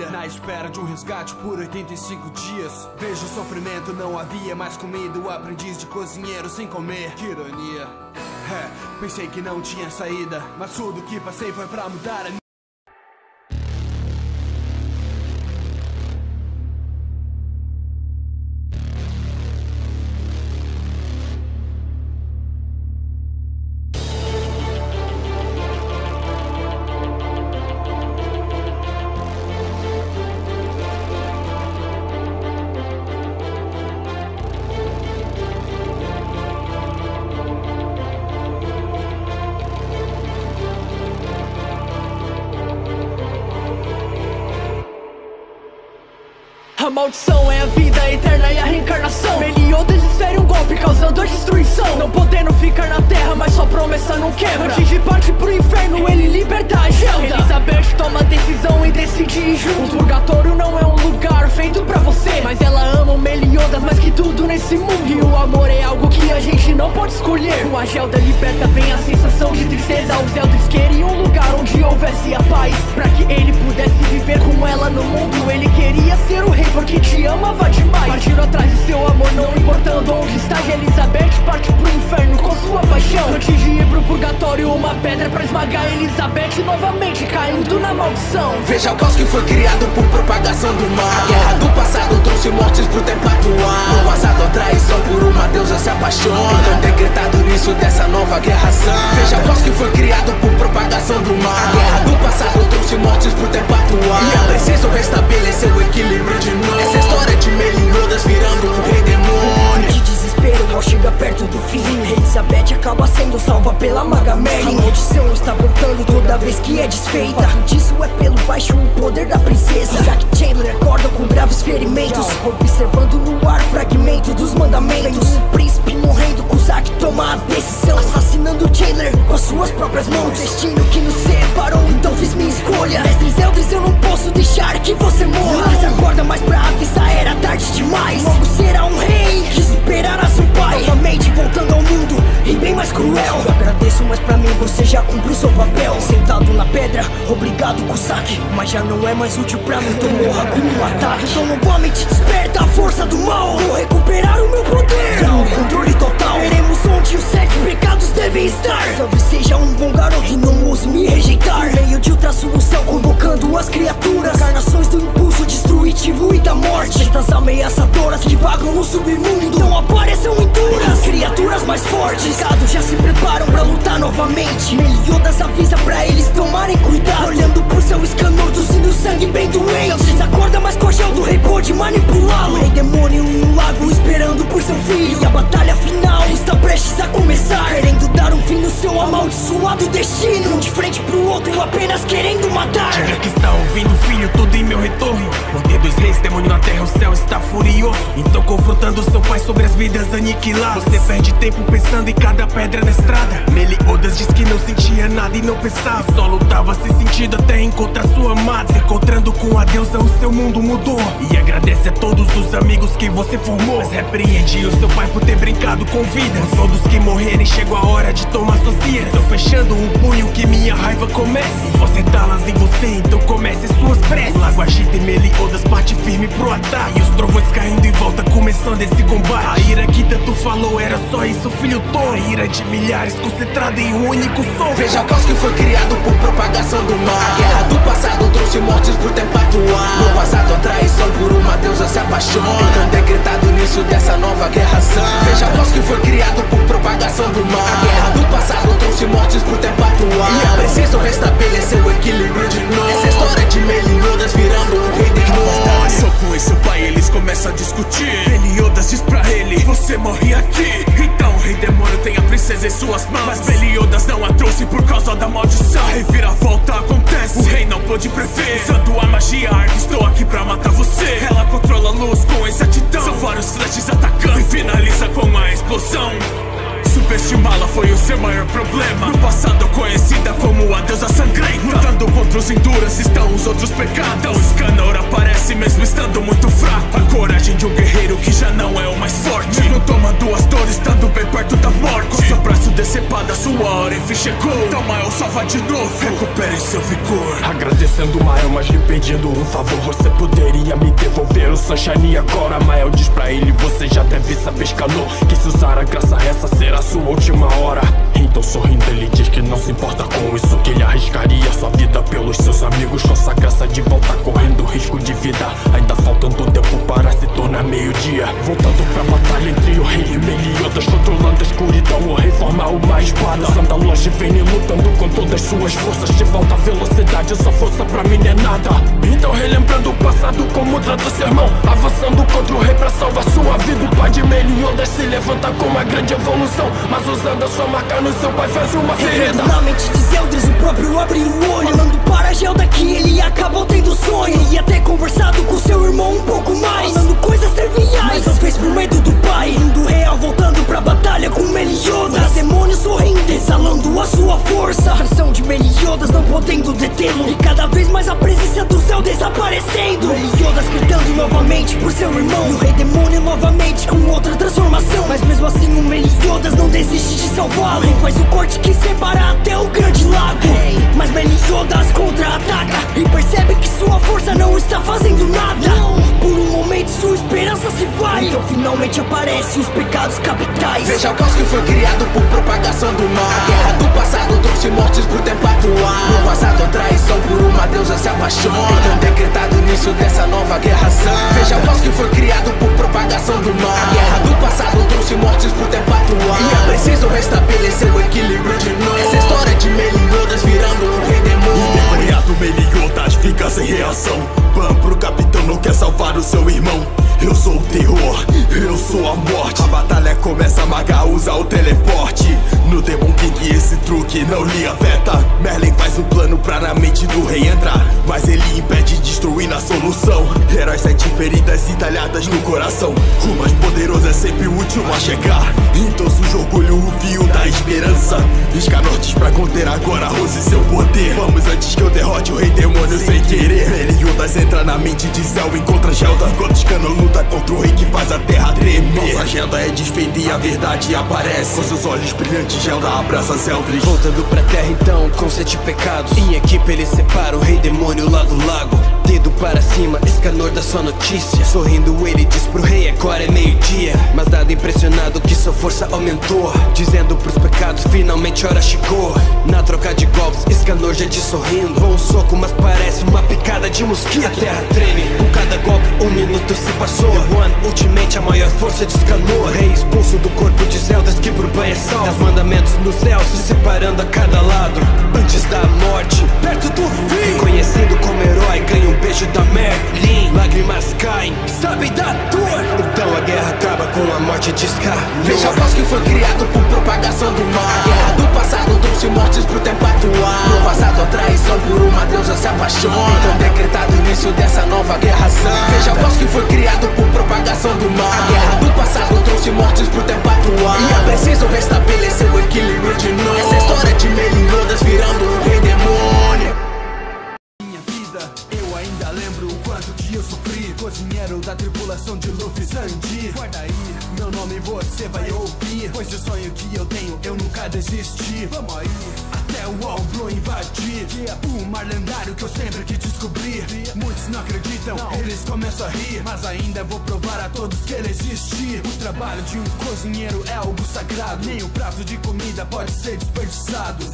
ilha, na espera de um resgate por 85 dias. Vejo o sofrimento, não havia mais comida. O aprendiz de cozinheiro sem comer. Que ironia. Pensei que não tinha saída, mas tudo que passei foi pra mudar a A maldição é a vida eterna e a reencarnação. Meliodas desfere um golpe causando a destruição. Não podendo ficar na terra, mas sua promessa não quebra. Antes de partir pro inferno, ele liberta a Gelda. Elizabeth toma a decisão e decide ir junto. O purgatório não é um lugar feito pra você, mas ela ama o Meliodas mais que tudo nesse mundo. E o amor é algo que a gente não pode escolher. Com a Gelda liberta vem a sensação de tristeza. Os Eldris queriam um lugar onde houvesse a paz, pra que ele pudesse viver com ela no mundo. Ele queria ser o rei porque te amava demais. Partiram atrás do seu amor, não importando onde está. E Elizabeth parte pro inferno com sua paixão. Antes de ir pro purgatório, uma pedra pra esmagar Elizabeth novamente caindo na maldição. Veja o caos que foi criado por propagação do mal. A guerra do passado trouxe mortes pro tempo atual. No passado a traição por uma deusa se apaixona. Então decretado nisso dessa nova guerra sã. Veja o caos que foi criado por propagação do mal. A guerra do passado trouxe mortes pro tempo atual. E é preciso restabelecer o equilíbrio de novo. Essa história de Meliodas virando um rei demônio. De desespero mal chega perto do fim. Elizabeth acaba sendo salva pela maga Merlin. A maldição está voltando toda vez que é desfeita. O fato disso é pelo baixo o poder da princesa. Isaac Chandler acorda com graves ferimentos, observando no ar fragmento dos mandamentos. O príncipe morrendo, Cusack toma a decisão, assassinando Chandler com as suas próprias mãos. Destino que nos separou, então fiz minha escolha. Mestres Eldris, eu não posso deixar que você morra. Mas acorda mais pra avisar, era tarde demais. Logo será um rei que superará seu pai. Novamente voltando ao mundo e bem mais cruel. Eu agradeço, mas pra mim você já cumpriu seu papel. Sentado na pedra, obrigado Cusack, mas já não é mais útil pra mim, então morra com um ataque. Então o homem te desperta a força do mal. Vou recuperar o meu poder, o controle total. Veremos onde os 7 pecados devem estar. Talvez seja um bom garoto e não ouse me rejeitar. No meio de um traço no céu, convocando as criaturas, encarnações do impulso destrutivo e da morte. Estas ameaçadoras que vagam no submundo, não apareçam em duras, criaturas mais fortes. Pecados já se preparam pra lutar novamente. Meliodas avisa pra eles tomarem cuidado, olhando por seu escanor, tossindo sangue bem doente. Eldris acorda, mas com a gel do rei pode manipulá-lo. O rei demônio em um lago esperando por seu filho. E a batalha final está prestes a começar, querendo dar um fim no seu amaldiçoado destino. Um de frente pro outro, apenas querendo matar. Diga que está ouvindo, filho, tudo em meu retorno. Poder dos reis, demônio na terra, o céu está furioso. Então confrontando seu pai sobre as vidas aniquiladas, você perde tempo pensando em cada pedra na estrada. Meliodas diz que não sentia nada e não pensava, só lutava sem sentido até encontrar sua amada. Se encontrando com a deusa, o seu mundo mudou. E agradece a todos os amigos que você formou, mas repreende o seu pai por ter brincado com vidas. Com todos que morrerem, chegou a hora de tomar suas vidas. Tô fechando um punho que minha raiva comece. Você talas em você, então comece suas preces. O lago agita e Meliodas parte firme pro ataque. E os trovões caindo em volta, começando esse combate. A ira que tanto falou era só isso, filho tolo. A ira de milhares concentrada em um único som. Veja o caos que foi criado por propagação do mal. A guerra do passado trouxe mortes pro tempo atual. No passado a traição por uma deusa se apaixona. Então decretado nisso dessa nova guerra sã. Veja o caos que foi criado por propagação do mal. A guerra do passado trouxe mortes pro tempo atual. E é preciso restabelecer o equilíbrio de novo. Essa história de Meliodas virando um rei demônio. Só com esse pai eles começam a discutir. Meliodas diz pra ele, você morre aqui. Então o rei demônio tem a princesa em suas mãos, mas Meliodas não a trouxe por causa da maldição. A reviravolta acontece, o rei não pôde prever. Usando a magia Ark, estou aqui pra matar você. Ela controla a luz com exatidão, são vários flashes atacando e finaliza com a explosão. Subestimá-la foi o seu maior problema. No passado conhecida como como a deusa sangrenta. Lutando contra os Enduras estão os outros pecados. Então Escanor aparece mesmo estando muito fraco. A coragem de um guerreiro que já não é o mais forte, mesmo tomando as dores, estando bem perto da morte. Com seu braço decepado, sua hora enfim chegou. Então Mael salva de novo, recupere seu vigor. Agradecendo o Mael, mas lhe pedindo um favor. Você poderia me devolver o Sunshine agora? Mael diz pra ele, você já deve saber, Escanor, que se usar a graça essa será sua última hora. Então sorrindo ele diz que não se importa com isso, que ele arriscaria sua vida pelos seus amigos. Com essa graça de volta correndo risco de vida, ainda faltando tempo para se tornar meio-dia. Voltando pra batalha entre o rei e Meliodas, controlando a escuridão, o rei forma uma espada. Usando a longe vem lutando com todas suas forças. De volta à velocidade, essa força pra mim não é nada. Então relembrando o passado como trata seu irmão, avançando contra o rei pra salvar sua vida. O pai de Meliodas se levanta com uma grande evolução, mas usando a sua marca no seu pai faz uma ferida. Na mente de Zeldris, o próprio abriu o olho, falando para Gelda que ele acabou tendo sonho. Ele ia ter conversado com seu irmão um pouco mais, falando coisas triviais, mas não fez por medo do pai. Indo real, voltando pra batalha com Meliodas, os demônios sorrindo, exalando a sua força. A atração de Meliodas não podendo detê-lo, e cada vez mais a presença do céu desaparecendo. Meliodas gritando novamente por seu irmão, e o rei demônio novamente com outra transformação. Mas mesmo assim o Meliodas não desiste de salvá-lo. Ele faz o corte que separa até o grande lago. Mas Meliodas contra-ataca e percebe que sua força não está fazendo nada. Por um momento sua esperança se vai, então finalmente aparecem os pecados capitais. Veja o caos que foi criado por propagação do mal. A guerra do passado trouxe mortes pro tempo atual. No passado a traição por uma deusa se apaixona, então decretado início dessa nova guerra santa. Veja o caos que foi criado por propagação do mal. A guerra do passado trouxe mortes pro tempo atual, e é preciso restabelecer o equilíbrio de novo. Essa história de Meliodas virando um rei demônio. Endemoniado Meliodas fica sem reação. Bam pro capitão, não quer salvar o seu irmão. Eu sou o terror, eu sou a morte. A batalha começa, Maga usa o teleporte. No Demon King esse truque não lhe afeta. Merlin faz um plano pra na mente do rei entrar, mas ele impede, destruindo a solução. Heróis 7 feridas entalhadas no coração. O mais poderoso é sempre o último a chegar, então suja orgulho o fio da esperança. Escanor diz pra conter agora, use seu poder. Vamos antes que eu derrote o rei demônio sem querer. Meliodas entra na mente de Zel, encontra Gelda, enquanto Escanor luta contra o rei que faz a terra tremer. Nossa agenda é desfeita e a verdade aparece. Com seus olhos brilhantes, Gelda abraça Zeldris. Voltando pra terra então, com 7 pecados, em equipe ele separa o rei demônio lá do lago. Dedo para cima, Escanor dá sua notícia. Sorrindo ele diz pro rei, agora é meio-dia. Mas dado impressionado que sua força aumentou, dizendo pros pecados, finalmente a hora chegou. Na troca de golpes, Escanor já diz sorrindo, com um soco mas parece uma picada de mosquito. A terra treme, com cada golpe 1 minuto se passou. The One, ultimamente a maior força de Escanor. Rei expulso do corpo de Zeldas que por banho é salvo. Os mandamentos no céu se separando a cada lado. Antes da morte, perto do fim, conhecido como herói, ganha um beijo da Merlin. Lágrimas caem, sabem da dor, então a guerra acaba com a morte de Escanor. Veja o caos que foi criado por propagação do mal. A guerra do passado trouxe mortes pro tempo atual. No passado a traição por uma deusa se apaixona, então decretado início dessa nova guerra santa. Veja o caos que foi criado por propagação do mal. A guerra do passado trouxe mortes pro tempo atual, e é preciso restabelecer o equilíbrio de novo. Essa história de Meliodas virando um rei demônio. Minha vida, eu ainda lembro o quanto que eu sofri. Cozinheiro da tripulação de Luffy Sandy. Guarda aí, meu nome você vai ouvir, pois o sonho que eu tenho eu nunca desisti. Vamos aí, até o All Blue invadir. O mar lendário que eu sempre quis descobrir. Muitos não acreditam, eles começam a rir, mas ainda vou provar a todos que ele existe. O trabalho de um cozinheiro é algo sagrado, nem um prato de comida pode ser desperdiçado.